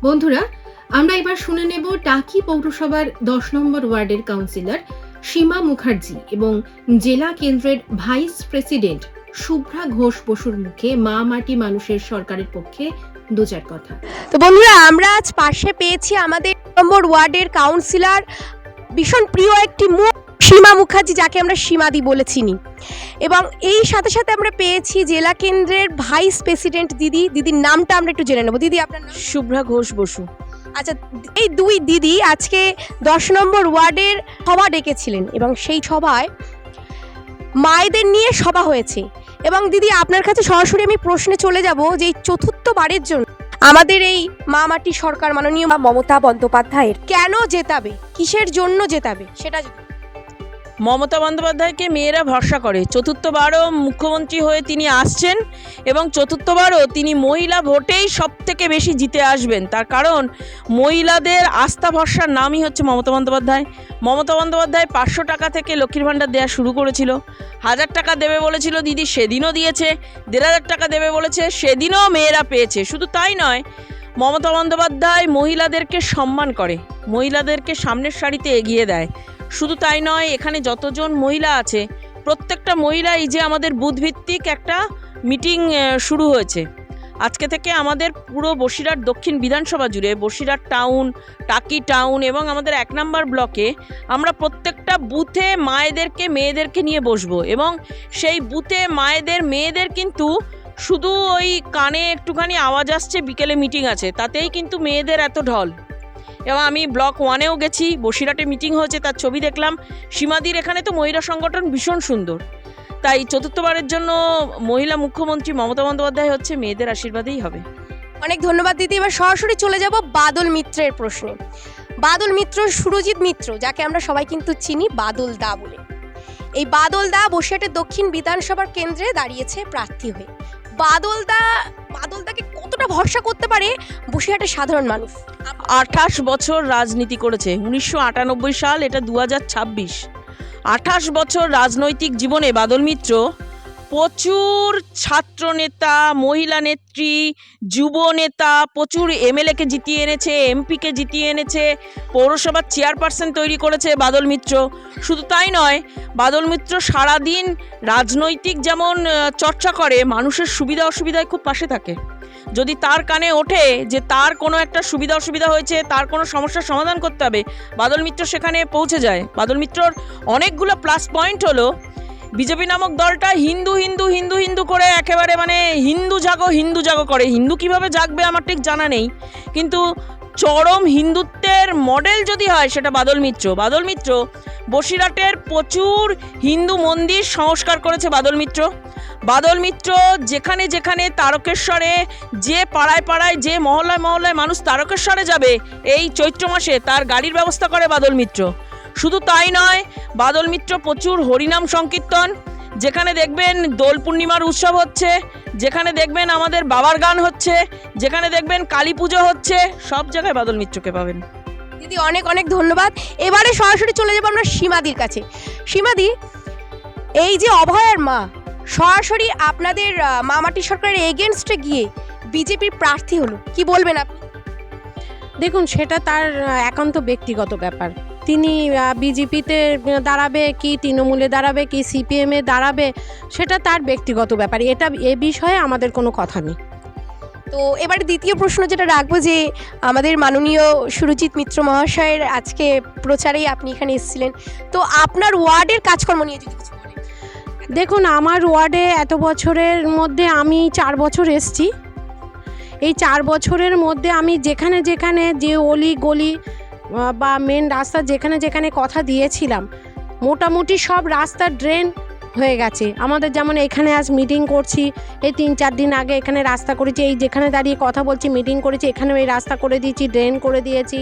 বন্ধুরা, আমরা এবার শুনে নেব টাকি পৌরসভার 10 নম্বর ওয়ার্ডের কাউন্সিলর সীমা মুখার্জি এবং জেলা কেন্দ্রের ভাইস প্রেসিডেন্ট শুভ্রা ঘোষ বসুর মুখে মা মাটি মানুষের সরকারের পক্ষে দু চার কথা। তো বন্ধুরা, আমরা আজ পাশে পেয়েছি আমাদের নম্বর ওয়ার্ডের কাউন্সিলর, ভীষণ প্রিয় একটি মুখ, সীমা মুখার্জি, যাকে আমরা সীমাদি বলে চিনি। এবং এই সাথে সাথে আমরা পেয়েছি জেলা কেন্দ্রের ভাইস প্রেসিডেন্ট দিদির নামটা আমরা একটু জেনে নেব। দিদি, আপনার নাম? শুভ্রা ঘোষ বসু। আচ্ছা, এই দুই দিদি আজকে 10 নম্বর ওয়ার্ডের সভা ডেকেছিলেন এবং সেই সভায় মায়েদের নিয়ে সভা হয়েছে। এবং দিদি, আপনার কাছে সরাসরি আমি প্রশ্নে চলে যাব যে এই চতুর্থবারের জন্য আমাদের এই মা মাটি সরকার মাননীয় মমতা বন্দ্যোপাধ্যায়ের কেন জেতাবে, কিসের জন্য জেতাবে, সেটা মমতা বন্দ্যোপাধ্যায়কে মেয়েরা ভরসা করে। চতুর্থবারও মুখ্যমন্ত্রী হয়ে তিনি আসছেন এবং চতুর্থবারও তিনি মহিলা ভোটেই সব থেকে বেশি জিতে আসবেন। তার কারণ মহিলাদের আস্থা ভরসার নামই হচ্ছে মমতা বন্দ্যোপাধ্যায়। মমতা বন্দ্যোপাধ্যায় 500 টাকা থেকে লক্ষ্মীর ভাণ্ডার দেওয়া শুরু করেছিল। 1000 টাকা দেবে বলেছিল দিদি, সেদিনও দিয়েছে। 1500 টাকা দেবে বলেছে, সেদিনও মেয়েরা পেয়েছে। শুধু তাই নয়, মমতা বন্দ্যোপাধ্যায় মহিলাদেরকে সম্মান করে, মহিলাদেরকে সামনের সারিতে এগিয়ে দেয়। শুধু তাই নয়, এখানে যতজন মহিলা আছে প্রত্যেকটা মহিলাই যে আমাদের বুথভিত্তিক একটা মিটিং শুরু হয়েছে আজকে থেকে আমাদের পুরো বসিরহাট দক্ষিণ বিধানসভা জুড়ে, বসিরহাট টাউন, টাকি টাউন এবং আমাদের 1 নম্বর ব্লকে আমরা প্রত্যেকটা বুথে মায়েদেরকে মেয়েদেরকে নিয়ে বসবো। এবং সেই বুথে মায়েদের মেয়েদের কিন্তু শুধু ওই কানে একটুখানি আওয়াজ আসছে বিকেলে মিটিং আছে, তাতেই কিন্তু মেয়েদের এত ঢল। এবং আমি ব্লক 1-এও গেছি, বসিরহাটে মিটিং হয়েছে, তার ছবি দেখলাম। সীমাদির এখানে তো মহিলা সংগঠন ভীষণ সুন্দর। তাই চতুর্থবারের জন্য মহিলা মুখ্যমন্ত্রী মমতা বন্দ্যোপাধ্যায় হচ্ছে, মেয়েদের আশীর্বাদেই হবে। অনেক ধন্যবাদ দিদি। এবার সরাসরি চলে যাব বাদল মিত্রের প্রশ্নে। বাদল মিত্র, সুরজিৎ মিত্র, যাকে আমরা সবাই কিন্তু চিনি বাদল দা বলে। এই বাদল দা বসিরহাটের দক্ষিণ বিধানসভার কেন্দ্রে দাঁড়িয়েছে প্রার্থী হয়ে। বাদলদাকে কতটা ভরসা করতে পারে বসিরহাটের সাধারণ মানুষ? 28 বছর রাজনীতি করেছে, 1998 সাল, এটা 2026। 28 বছর রাজনৈতিক জীবনে বাদল মিত্র প্রচুর ছাত্রনেতা, মহিলা নেত্রী, যুব নেতা, প্রচুর এমএলএকে জিতিয়ে এনেছে, এমপিকে জিতিয়ে এনেছে, পৌরসভার চেয়ারপারসন তৈরি করেছে বাদল মিত্র। শুধু তাই নয়, বাদল মিত্র সারাদিন রাজনৈতিক যেমন চর্চা করে, মানুষের সুবিধা অসুবিধায় খুব পাশে থাকে। যদি তার কানে ওঠে যে তার কোনো একটা সুবিধা অসুবিধা হয়েছে, তার কোনো সমস্যার সমাধান করতে হবে, বাদল মিত্র সেখানে পৌঁছে যায়। বাদল মিত্রর অনেকগুলো প্লাস পয়েন্ট হলো, বিজেপি নামক দলটা হিন্দু হিন্দু হিন্দু হিন্দু করে একেবারে মানে হিন্দু জাগো করে। হিন্দু কিভাবে জাগবে আমার ঠিক জানা নেই, কিন্তু চরম হিন্দুত্বের মডেল যদি হয় সেটা বাদল মিত্র। বাদল মিত্র বসিরহাটের প্রচুর হিন্দু মন্দির সংস্কার করেছে বাদল মিত্র। বাদল মিত্র যেখানে যেখানে তারকেশ্বরে, যে পাড়ায় পাড়ায়, যে মহল্লায় মহল্লায় মানুষ তারকেশ্বরে যাবে এই চৈত্র মাসে, তার গাড়ির ব্যবস্থা করে বাদল মিত্র। শুধু তাই নয়, বাদল মিত্র প্রচুর হরিনাম সংকীর্তন, যেখানে দেখবেন দোল পূর্ণিমার উৎসব হচ্ছে, যেখানে দেখবেন আমাদের বাবার গান হচ্ছে, যেখানে দেখবেন কালী পুজো হচ্ছে, সব জায়গায় বাদল মিত্রকে পাবেন। দিদি, অনেক অনেক ধন্যবাদ। এবারে সরাসরি চলে যাবো আমরা সীমাদির কাছে। সীমাদি, এই যে অভয়ার মা সরাসরি আপনাদের মা মাটি সরকারের এগেনস্টে গিয়ে বিজেপির প্রার্থী হলো, কি বলবেন আপনি? দেখুন, সেটা তার একান্ত ব্যক্তিগত ব্যাপার। তিনি বিজেপিতে দাঁড়াবে কি তৃণমূলে দাঁড়াবে কি সিপিএমে দাঁড়াবে, সেটা তার ব্যক্তিগত ব্যাপার। এ বিষয়ে আমাদের কোনো কথা নেই। তো এবারে দ্বিতীয় প্রশ্ন যেটা রাখবো, যে আমাদের মাননীয় সুরজিৎ মিত্র মহাশয়ের আজকে প্রচারেই আপনি এখানে এসেছিলেন, তো আপনার ওয়ার্ডের কাজকর্ম নিয়ে যদি কিছু বলেন। দেখুন, আমার ওয়ার্ডে এত বছরের মধ্যে আমি 4 বছর এসেছি। এই 4 বছরের মধ্যে আমি যেখানে যেখানে যে অলি গলি বা মেন রাস্তা যেখানে যেখানে কথা দিয়েছিলাম, মোটামুটি সব রাস্তা ড্রেন হয়ে গেছে। আমাদের যেমন এখানে আজ মিটিং করছি, এই 3-4 দিন আগে এখানে রাস্তা করেছি, এই যেখানে দাঁড়িয়ে কথা বলছি মিটিং করেছি, এখানেও এই রাস্তা করে দিয়েছি, ড্রেন করে দিয়েছি।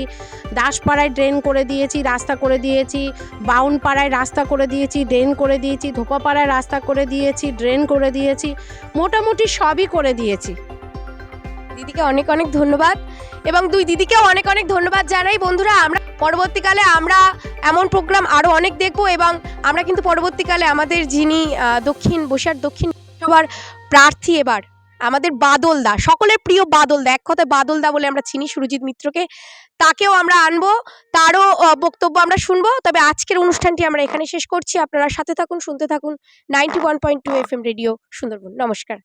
দাসপাড়ায় ড্রেন করে দিয়েছি, রাস্তা করে দিয়েছি। বাউনপাড়ায় রাস্তা করে দিয়েছি, ড্রেন করে দিয়েছি। ধোপাপাড়ায় রাস্তা করে দিয়েছি, ড্রেন করে দিয়েছি। মোটামুটি সবই করে দিয়েছি। দিদিকে অনেক অনেক ধন্যবাদ এবং দুই দিদিকেও অনেক অনেক ধন্যবাদ জানাই। বন্ধুরা, আমরা পরবর্তীকালে আমরা এমন প্রোগ্রাম আরও অনেক দেখব এবং আমরা কিন্তু পরবর্তীকালে আমাদের যিনি বসিরহাট দক্ষিণ সভার প্রার্থী এবার আমাদের বাদলদা, সকলের প্রিয় বাদলদা, এক কথায় বাদলদা বলে আমরা চিনি সুরজিৎ মিত্রকে, তাকেও আমরা আনবো, তারও বক্তব্য আমরা শুনবো। তবে আজকের অনুষ্ঠানটি আমরা এখানে শেষ করছি। আপনারা সাথে থাকুন, শুনতে থাকুন 91.2 FM রেডিও সুন্দরবন। নমস্কার।